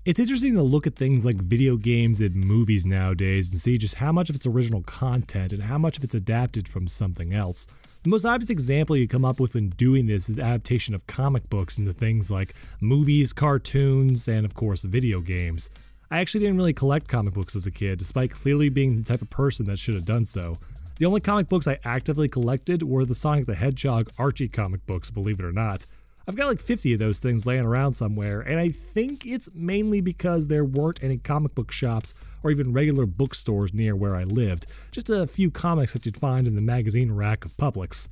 It's interesting to look at things like video games and movies nowadays and see just how much of its original content and how much of it's adapted from something else. The most obvious example you come up with when doing this is adaptation of comic books into things like movies, cartoons, and of course video games. I actually didn't really collect comic books as a kid, despite clearly being the type of person that should have done so. The only comic books I actively collected were the Sonic the Hedgehog Archie comic books, believe it or not. I've got like 50 of those things laying around somewhere, and I think it's mainly because there weren't any comic book shops or even regular bookstores near where I lived, just a few comics that you'd find in the magazine rack of Publix.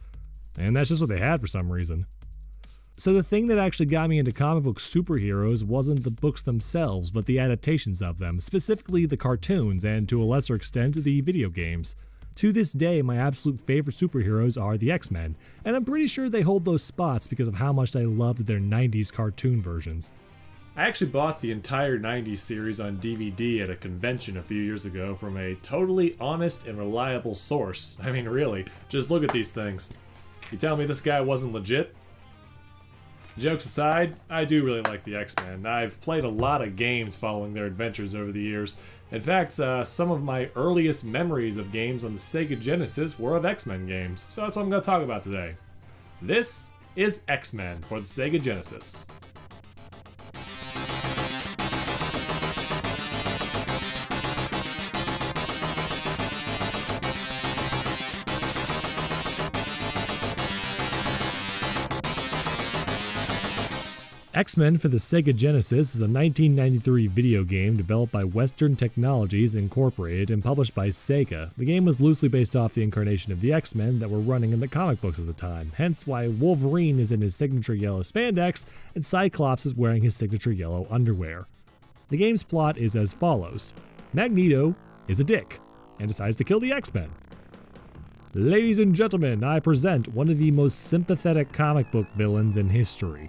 And that's just what they had for some reason. So the thing that actually got me into comic book superheroes wasn't the books themselves, but the adaptations of them, specifically the cartoons and to a lesser extent the video games. To this day, my absolute favorite superheroes are the X-Men, and I'm pretty sure they hold those spots because of how much I loved their 90s cartoon versions. I actually bought the entire 90s series on DVD at a convention a few years ago from a totally honest and reliable source. I mean, really, just look at these things. You tell me this guy wasn't legit? Jokes aside, I do really like the X-Men. I've played a lot of games following their adventures over the years. In fact, some of my earliest memories of games on the Sega Genesis were of X-Men games, so that's what I'm going to talk about today. This is X-Men for the Sega Genesis. X-Men for the Sega Genesis is a 1993 video game developed by Western Technologies Incorporated and published by Sega. The game was loosely based off the incarnation of the X-Men that were running in the comic books at the time, hence why Wolverine is in his signature yellow spandex and Cyclops is wearing his signature yellow underwear. The game's plot is as follows. Magneto is a dick and decides to kill the X-Men. Ladies and gentlemen, I present one of the most sympathetic comic book villains in history.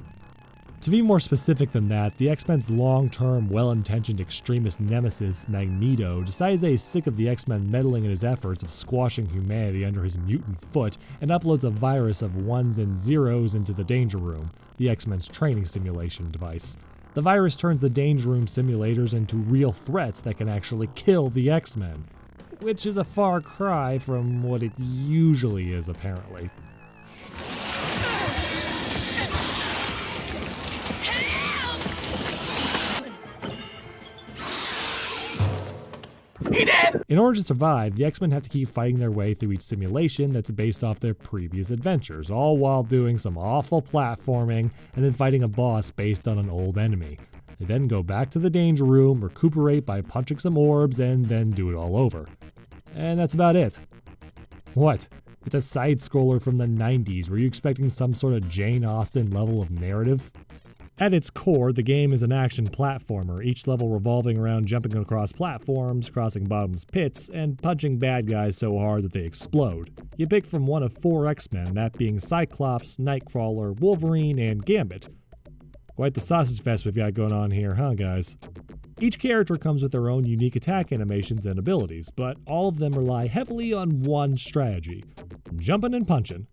To be more specific than that, the X-Men's long-term, well-intentioned extremist nemesis, Magneto, decides that he's sick of the X-Men meddling in his efforts of squashing humanity under his mutant foot and uploads a virus of ones and zeros into the Danger Room, the X-Men's training simulation device. The virus turns the Danger Room simulators into real threats that can actually kill the X-Men, which is a far cry from what it usually is, apparently. In order to survive, the X-Men have to keep fighting their way through each simulation that's based off their previous adventures, all while doing some awful platforming and then fighting a boss based on an old enemy. They then go back to the Danger Room, recuperate by punching some orbs, and then do it all over. And that's about it. What? It's a side-scroller from the 90s. Were you expecting some sort of Jane Austen level of narrative? At its core, the game is an action platformer, each level revolving around jumping across platforms, crossing bottomless pits, and punching bad guys so hard that they explode. You pick from one of 4 X-Men, that being Cyclops, Nightcrawler, Wolverine, and Gambit. Quite the sausage fest we've got going on here, huh guys? Each character comes with their own unique attack animations and abilities, but all of them rely heavily on one strategy: jumping and punching.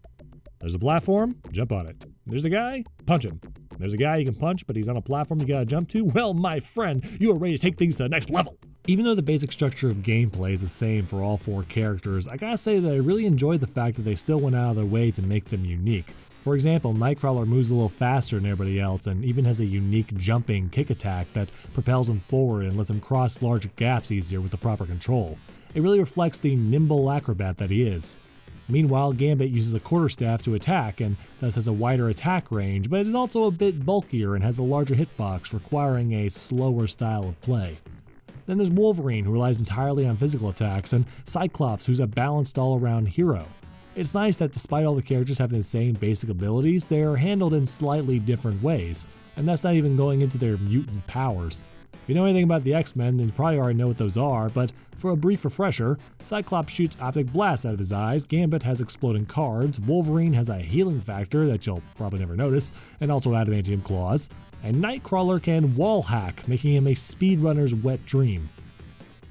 There's a platform, jump on it. There's a guy, punch him. There's a guy you can punch, but he's on a platform you gotta jump to. Well, my friend, you are ready to take things to the next level. Even though the basic structure of gameplay is the same for all 4 characters, I gotta say that I really enjoyed the fact that they still went out of their way to make them unique. For example, Nightcrawler moves a little faster than everybody else and even has a unique jumping kick attack that propels him forward and lets him cross large gaps easier with the proper control. It really reflects the nimble acrobat that he is. Meanwhile, Gambit uses a quarterstaff to attack and thus has a wider attack range, but is also a bit bulkier and has a larger hitbox, requiring a slower style of play. Then there's Wolverine, who relies entirely on physical attacks, and Cyclops, who's a balanced all-around hero. It's nice that despite all the characters having the same basic abilities, they are handled in slightly different ways, and that's not even going into their mutant powers. If you know anything about the X-Men, then you probably already know what those are, but for a brief refresher, Cyclops shoots optic blasts out of his eyes, Gambit has exploding cards, Wolverine has a healing factor that you'll probably never notice, and also adamantium claws, and Nightcrawler can wall hack, making him a speedrunner's wet dream.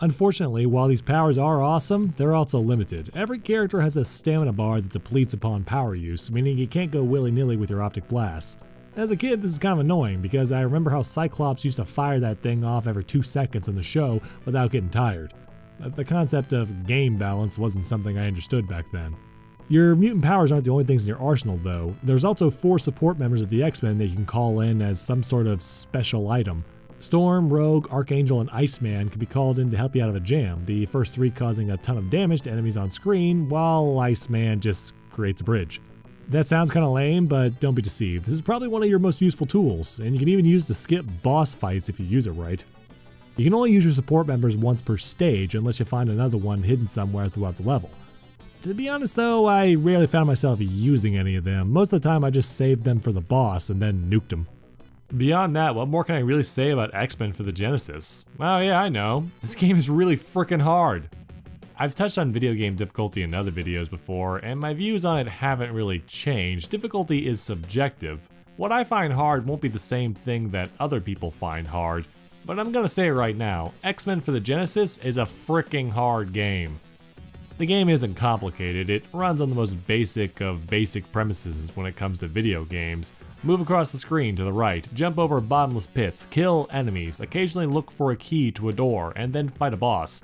Unfortunately, while these powers are awesome, they're also limited. Every character has a stamina bar that depletes upon power use, meaning you can't go willy-nilly with your optic blasts. As a kid, this is kind of annoying because I remember how Cyclops used to fire that thing off every 2 seconds in the show without getting tired. The concept of game balance wasn't something I understood back then. Your mutant powers aren't the only things in your arsenal though. There's also 4 support members of the X-Men that you can call in as some sort of special item. Storm, Rogue, Archangel, and Iceman can be called in to help you out of a jam, the first 3 causing a ton of damage to enemies on screen, while Iceman just creates a bridge. That sounds kinda lame, but don't be deceived. This is probably one of your most useful tools, and you can even use to skip boss fights if you use it right. You can only use your support members once per stage unless you find another one hidden somewhere throughout the level. To be honest though, I rarely found myself using any of them. Most of the time I just saved them for the boss and then nuked them. Beyond that, what more can I really say about X-Men for the Genesis? Oh yeah, I know. This game is really freaking hard. I've touched on video game difficulty in other videos before, and my views on it haven't really changed. Difficulty is subjective. What I find hard won't be the same thing that other people find hard, but I'm gonna say it right now, X-Men for the Genesis is a freaking hard game. The game isn't complicated, it runs on the most basic of basic premises when it comes to video games. Move across the screen to the right, jump over bottomless pits, kill enemies, occasionally look for a key to a door, and then fight a boss.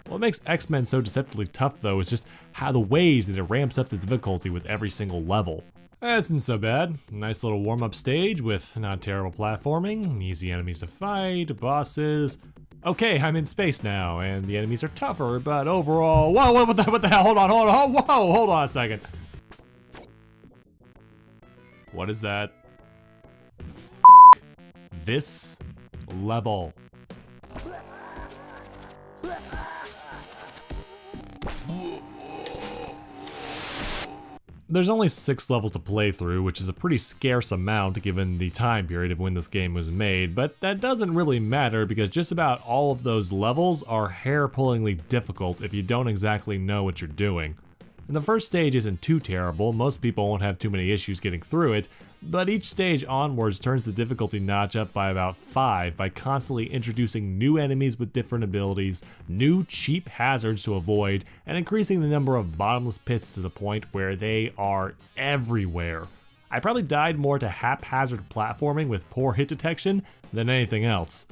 What makes X-Men so deceptively tough though is just how the ways that it ramps up the difficulty with every single level. That isn't so bad. Nice little warm-up stage with not terrible platforming, easy enemies to fight, bosses. Okay, I'm in space now, and the enemies are tougher, but overall, whoa, what the hell, hold on, hold on a second. What is that? This level. There's only 6 levels to play through, which is a pretty scarce amount given the time period of when this game was made, but that doesn't really matter because just about all of those levels are hair-pullingly difficult if you don't exactly know what you're doing. And the first stage isn't too terrible, most people won't have too many issues getting through it, but each stage onwards turns the difficulty notch up by about 5 by constantly introducing new enemies with different abilities, new cheap hazards to avoid, and increasing the number of bottomless pits to the point where they are everywhere. I probably died more to haphazard platforming with poor hit detection than anything else.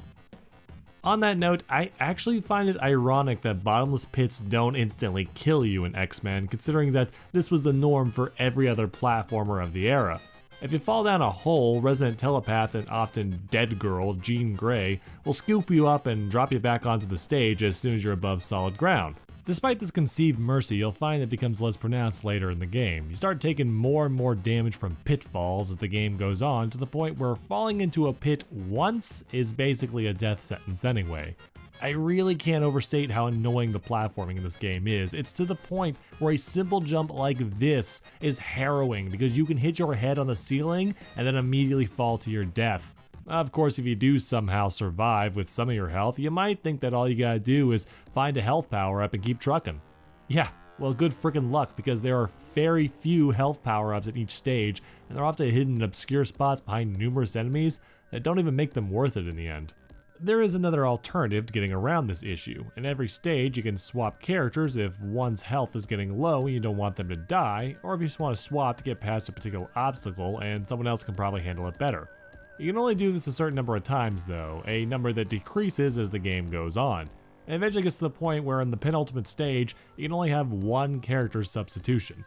On that note, I actually find it ironic that bottomless pits don't instantly kill you in X-Men, considering that this was the norm for every other platformer of the era. If you fall down a hole, resident telepath and often dead girl, Jean Grey, will scoop you up and drop you back onto the stage as soon as you're above solid ground. Despite this conceived mercy, you'll find it becomes less pronounced later in the game. You start taking more and more damage from pitfalls as the game goes on, to the point where falling into a pit once is basically a death sentence anyway. I really can't overstate how annoying the platforming in this game is. It's to the point where a simple jump like this is harrowing because you can hit your head on the ceiling and then immediately fall to your death. Of course, if you do somehow survive with some of your health, you might think that all you gotta do is find a health power up and keep trucking. Yeah, well, good freaking luck because there are very few health power ups at each stage, and they're often hidden in obscure spots behind numerous enemies that don't even make them worth it in the end. There is another alternative to getting around this issue. In every stage, you can swap characters if one's health is getting low and you don't want them to die, or if you just want to swap to get past a particular obstacle and someone else can probably handle it better. You can only do this a certain number of times though, a number that decreases as the game goes on. And eventually gets to the point where in the penultimate stage, you can only have one character substitution.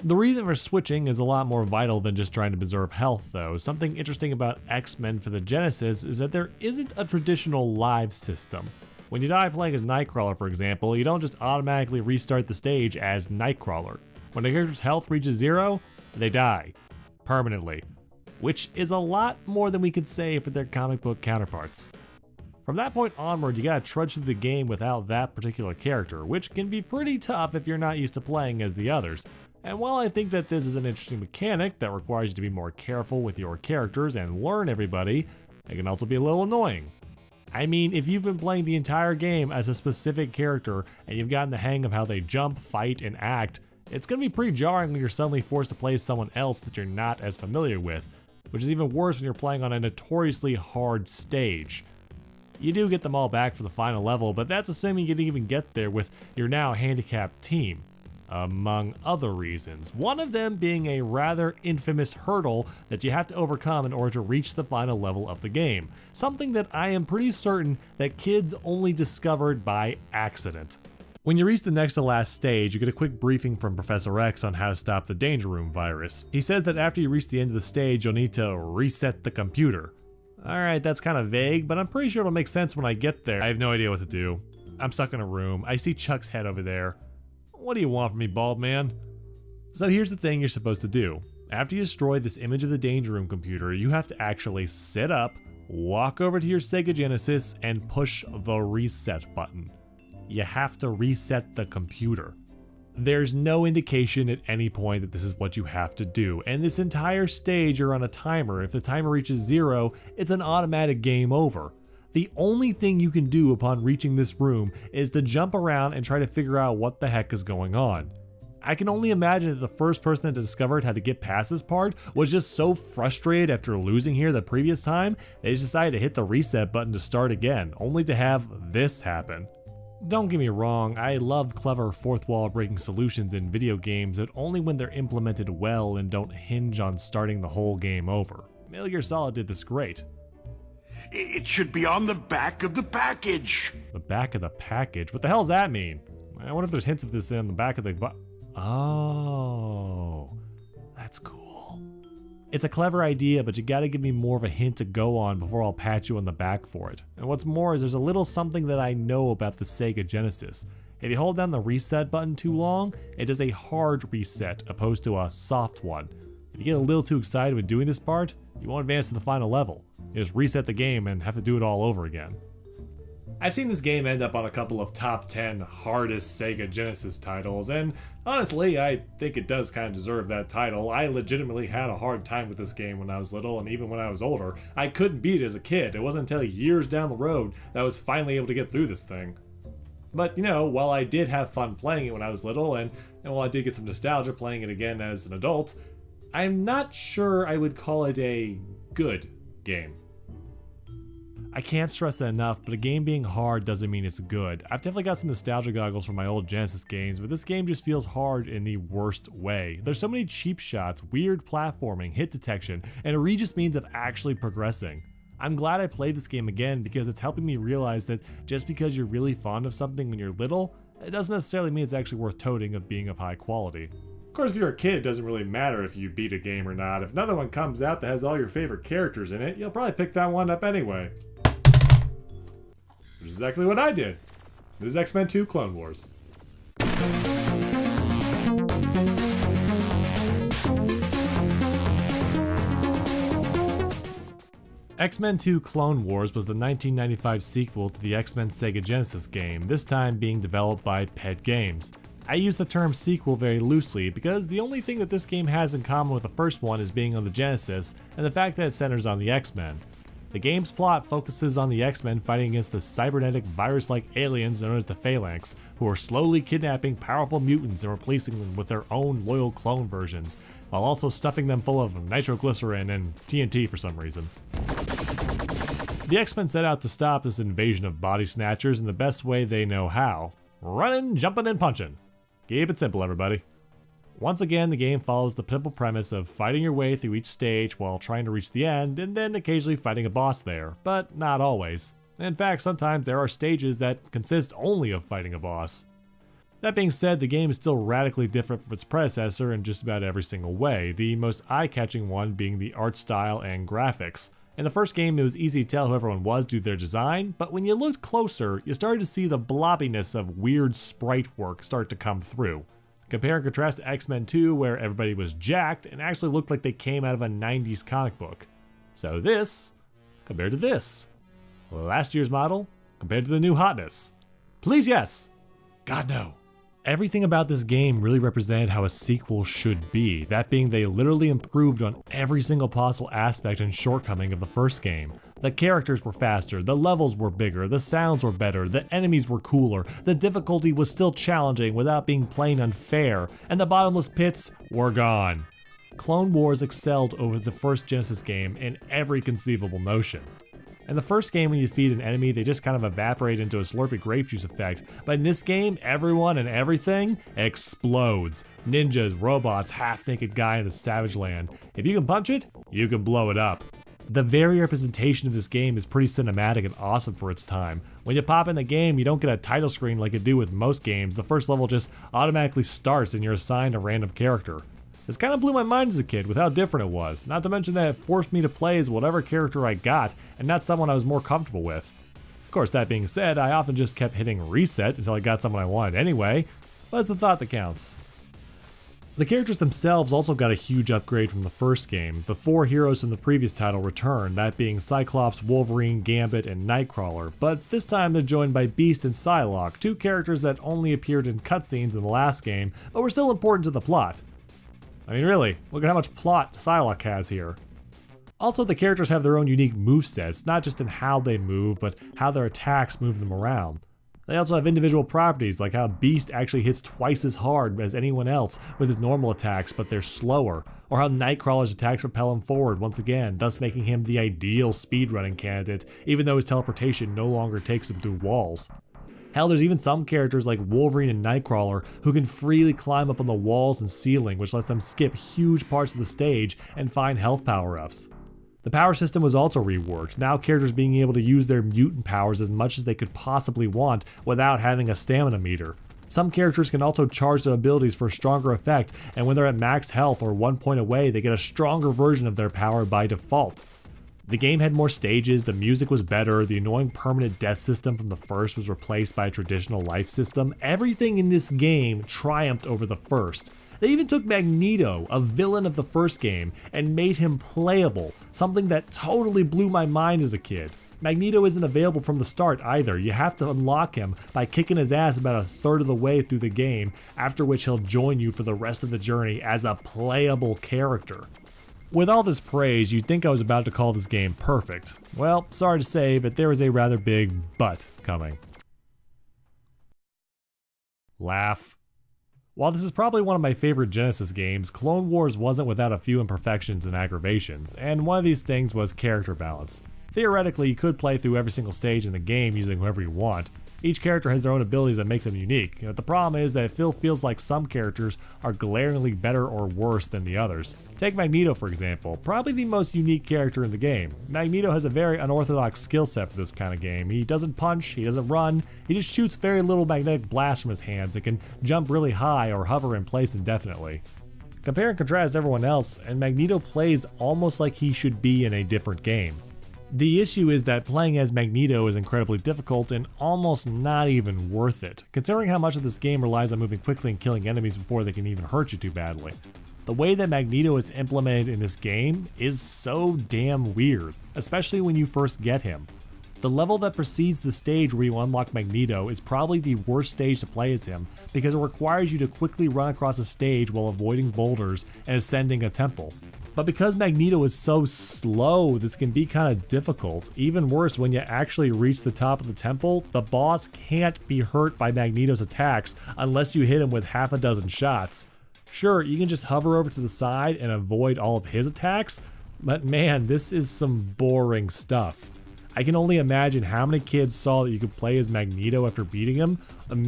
The reason for switching is a lot more vital than just trying to preserve health though. Something interesting about X-Men for the Genesis is that there isn't a traditional live system. When you die playing as Nightcrawler, for example, you don't just automatically restart the stage as Nightcrawler. When a character's health reaches 0, they die. Permanently. Which is a lot more than we could say for their comic book counterparts. From that point onward, you gotta trudge through the game without that particular character, which can be pretty tough if you're not used to playing as the others. And while I think that this is an interesting mechanic that requires you to be more careful with your characters and learn everybody, it can also be a little annoying. I mean, if you've been playing the entire game as a specific character and you've gotten the hang of how they jump, fight, and act, it's gonna be pretty jarring when you're suddenly forced to play as someone else that you're not as familiar with, which is even worse when you're playing on a notoriously hard stage. You do get them all back for the final level, but that's assuming you can even get there with your now handicapped team. among other reasons. One of them being a rather infamous hurdle that you have to overcome in order to reach the final level of the game. Something that I am pretty certain that kids only discovered by accident. When you reach the next to last stage, you get a quick briefing from Professor X on how to stop the Danger Room virus. He says that after you reach the end of the stage, you'll need to reset the computer. Alright, that's kind of vague, but I'm pretty sure it'll make sense when I get there. I have no idea what to do. I'm stuck in a room. I see Chuck's head over there. What do you want from me, bald man? So here's the thing you're supposed to do. After you destroy this image of the Danger Room computer, you have to actually sit up, walk over to your Sega Genesis, and push the reset button. You have to reset the computer. There's no indication at any point that this is what you have to do, and this entire stage you're on a timer. If the timer reaches 0, it's an automatic game over. The only thing you can do upon reaching this room is to jump around and try to figure out what the heck is going on. I can only imagine that the first person that discovered how to get past this part was just so frustrated after losing here the previous time, they just decided to hit the reset button to start again, only to have this happen. Don't get me wrong, I love clever fourth wall breaking solutions in video games, but only when they're implemented well and don't hinge on starting the whole game over. Metal Gear Solid did this great. It should be on the back of the package. The back of the package? What the hell does that mean? I wonder if there's hints of this on the back of the Oh, that's cool. It's a clever idea, but you gotta give me more of a hint to go on before I'll pat you on the back for it. And what's more is there's a little something that I know about the Sega Genesis. If you hold down the reset button too long, it does a hard reset opposed to a soft one. If you get a little too excited when doing this part, you won't advance to the final level. You just reset the game and have to do it all over again. I've seen this game end up on a couple of top 10 hardest Sega Genesis titles, and honestly, I think it does kind of deserve that title. I legitimately had a hard time with this game when I was little, and even when I was older. I couldn't beat it as a kid. It wasn't until years down the road that I was finally able to get through this thing. But, you know, while I did have fun playing it when I was little, and while I did get some nostalgia playing it again as an adult, I'm not sure I would call it a good game. I can't stress that enough, but a game being hard doesn't mean it's good. I've definitely got some nostalgia goggles from my old Genesis games, but this game just feels hard in the worst way. There's so many cheap shots, weird platforming, hit detection, and egregious means of actually progressing. I'm glad I played this game again because it's helping me realize that just because you're really fond of something when you're little, it doesn't necessarily mean it's actually worth toting of being of high quality. Of course, if you're a kid, it doesn't really matter if you beat a game or not. If another one comes out that has all your favorite characters in it, you'll probably pick that one up anyway. Which is exactly what I did. This is X-Men 2 Clone Wars. X-Men 2 Clone Wars was the 1995 sequel to the X-Men Sega Genesis game, this time being developed by PET Games. I use the term sequel very loosely because the only thing that this game has in common with the first one is being on the Genesis and the fact that it centers on the X-Men. The game's plot focuses on the X-Men fighting against the cybernetic virus-like aliens known as the Phalanx, who are slowly kidnapping powerful mutants and replacing them with their own loyal clone versions, while also stuffing them full of nitroglycerin and TNT for some reason. The X-Men set out to stop this invasion of body snatchers in the best way they know how. Running, jumping, and punching. Keep it simple, everybody. Once again, the game follows the simple premise of fighting your way through each stage while trying to reach the end, and then occasionally fighting a boss there, but not always. In fact, sometimes there are stages that consist only of fighting a boss. That being said, the game is still radically different from its predecessor in just about every single way, the most eye-catching one being the art style and graphics. In the first game, it was easy to tell who everyone was due to their design, but when you looked closer, you started to see the blobbiness of weird sprite work start to come through. Compare and contrast to X-Men 2, where everybody was jacked and actually looked like they came out of a 90s comic book. So this, compared to this. Last year's model, compared to the new hotness. Please yes, God no. Everything about this game really represented how a sequel should be, that being they literally improved on every single possible aspect and shortcoming of the first game. The characters were faster, the levels were bigger, the sounds were better, the enemies were cooler, the difficulty was still challenging without being plain unfair, and the bottomless pits were gone. Clone Wars excelled over the first Genesis game in every conceivable notion. In the first game, when you defeat an enemy, they just kind of evaporate into a slurpy grape juice effect, but in this game, everyone and everything explodes. Ninjas, robots, half-naked guy in the savage land. If you can punch it, you can blow it up. The very representation of this game is pretty cinematic and awesome for its time. When you pop in the game, you don't get a title screen like you do with most games. The first level just automatically starts and you're assigned a random character. This kind of blew my mind as a kid with how different it was, not to mention that it forced me to play as whatever character I got and not someone I was more comfortable with. Of course, that being said, I often just kept hitting reset until I got someone I wanted anyway, but it's the thought that counts. The characters themselves also got a huge upgrade from the first game. The 4 heroes from the previous title return, that being Cyclops, Wolverine, Gambit, and Nightcrawler, but this time they're joined by Beast and Psylocke, 2 characters that only appeared in cutscenes in the last game, but were still important to the plot. I mean really, look at how much plot Psylocke has here. Also, the characters have their own unique movesets, not just in how they move, but how their attacks move them around. They also have individual properties, like how Beast actually hits twice as hard as anyone else with his normal attacks, but they're slower, or how Nightcrawler's attacks propel him forward once again, thus making him the ideal speedrunning candidate, even though his teleportation no longer takes him through walls. Hell, there's even some characters like Wolverine and Nightcrawler who can freely climb up on the walls and ceiling, which lets them skip huge parts of the stage and find health power-ups. The power system was also reworked, now characters being able to use their mutant powers as much as they could possibly want without having a stamina meter. Some characters can also charge their abilities for a stronger effect, and when they're at max health or 1 point away, they get a stronger version of their power by default. The game had more stages, the music was better, the annoying permanent death system from the first was replaced by a traditional life system. Everything in this game triumphed over the first. They even took Magneto, a villain of the first game, and made him playable, something that totally blew my mind as a kid. Magneto isn't available from the start either. You have to unlock him by kicking his ass about a third of the way through the game, after which he'll join you for the rest of the journey as a playable character. With all this praise, you'd think I was about to call this game perfect. Well, sorry to say, but there is a rather big but coming. Laugh. While this is probably one of my favorite Genesis games, Clone Wars wasn't without a few imperfections and aggravations, and one of these things was character balance. Theoretically, you could play through every single stage in the game using whoever you want. Each character has their own abilities that make them unique, but the problem is that it feels like some characters are glaringly better or worse than the others. Take Magneto for example, probably the most unique character in the game. Magneto has a very unorthodox skill set for this kind of game. He doesn't punch, he doesn't run, he just shoots very little magnetic blasts from his hands and can jump really high or hover in place indefinitely. Compare and contrast everyone else, and Magneto plays almost like he should be in a different game. The issue is that playing as Magneto is incredibly difficult and almost not even worth it, considering how much of this game relies on moving quickly and killing enemies before they can even hurt you too badly. The way that Magneto is implemented in this game is so damn weird, especially when you first get him. The level that precedes the stage where you unlock Magneto is probably the worst stage to play as him because it requires you to quickly run across a stage while avoiding boulders and ascending a temple. But because Magneto is so slow, this can be kind of difficult. Even worse, when you actually reach the top of the temple, the boss can't be hurt by Magneto's attacks unless you hit him with half a dozen shots. Sure, you can just hover over to the side and avoid all of his attacks, but man, this is some boring stuff. I can only imagine how many kids saw that you could play as Magneto after beating him,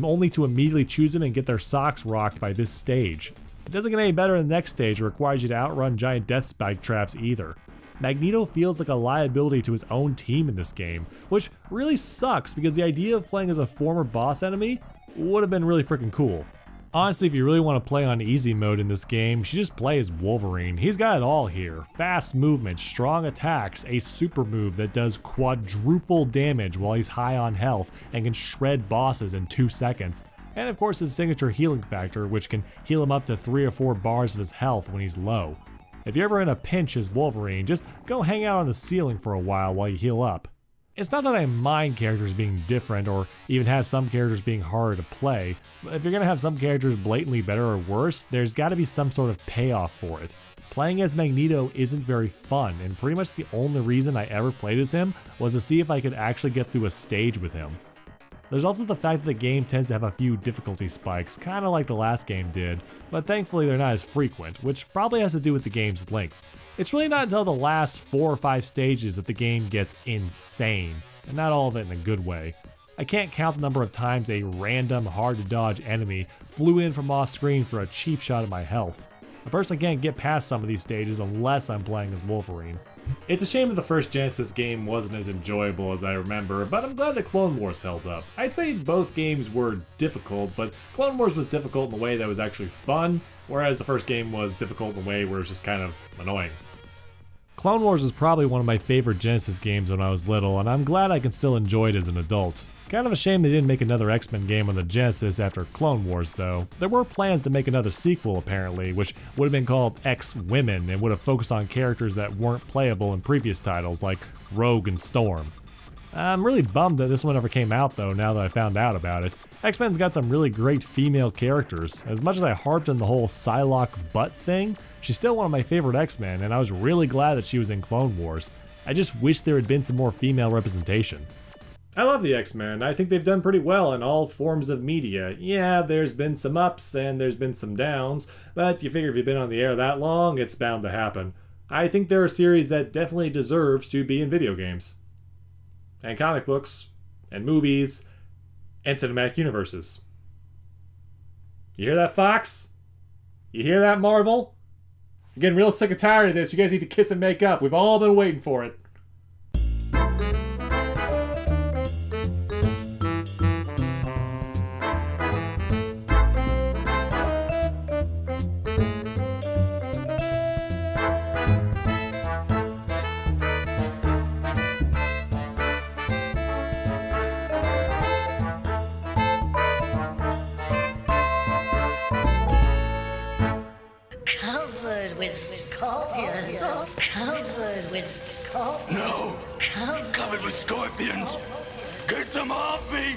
only to immediately choose him and get their socks rocked by this stage. It doesn't get any better in the next stage or requires you to outrun giant death spike traps either. Magneto feels like a liability to his own team in this game, which really sucks because the idea of playing as a former boss enemy would have been really freaking cool. Honestly, if you really want to play on easy mode in this game, you should just play as Wolverine. He's got it all here. Fast movement, strong attacks, a super move that does quadruple damage while he's high on health and can shred bosses in 2 seconds. And of course his signature healing factor, which can heal him up to 3 or 4 bars of his health when he's low. If you're ever in a pinch as Wolverine, just go hang out on the ceiling for a while you heal up. It's not that I mind characters being different or even have some characters being harder to play, but if you're gonna have some characters blatantly better or worse, there's gotta be some sort of payoff for it. Playing as Magneto isn't very fun, and pretty much the only reason I ever played as him was to see if I could actually get through a stage with him. There's also the fact that the game tends to have a few difficulty spikes, kinda like the last game did, but thankfully they're not as frequent, which probably has to do with the game's length. It's really not until the last 4 or 5 stages that the game gets insane, and not all of it in a good way. I can't count the number of times a random, hard-to-dodge enemy flew in from off-screen for a cheap shot at my health. I personally can't get past some of these stages unless I'm playing as Wolverine. It's a shame that the first Genesis game wasn't as enjoyable as I remember, but I'm glad that Clone Wars held up. I'd say both games were difficult, but Clone Wars was difficult in a way that was actually fun, whereas the first game was difficult in a way where it was just kind of annoying. Clone Wars was probably one of my favorite Genesis games when I was little, and I'm glad I can still enjoy it as an adult. Kind of a shame they didn't make another X-Men game on the Genesis after Clone Wars though. There were plans to make another sequel apparently, which would have been called X-Women and would have focused on characters that weren't playable in previous titles like Rogue and Storm. I'm really bummed that this one never came out though now that I found out about it. X-Men's got some really great female characters. As much as I harped on the whole Psylocke butt thing, she's still one of my favorite X-Men and I was really glad that she was in Clone Wars. I just wish there had been some more female representation. I love the X-Men. I think they've done pretty well in all forms of media. Yeah, there's been some ups and there's been some downs, but you figure if you've been on the air that long, it's bound to happen. I think they're a series that definitely deserves to be in video games. And comic books, and movies, and cinematic universes. You hear that, Fox? You hear that, Marvel? I'm getting real sick and tired of this. You guys need to kiss and make up. We've all been waiting for it. Covered with scorpions. Covered with scorpions. No! Covered with scorpions! Get them off me!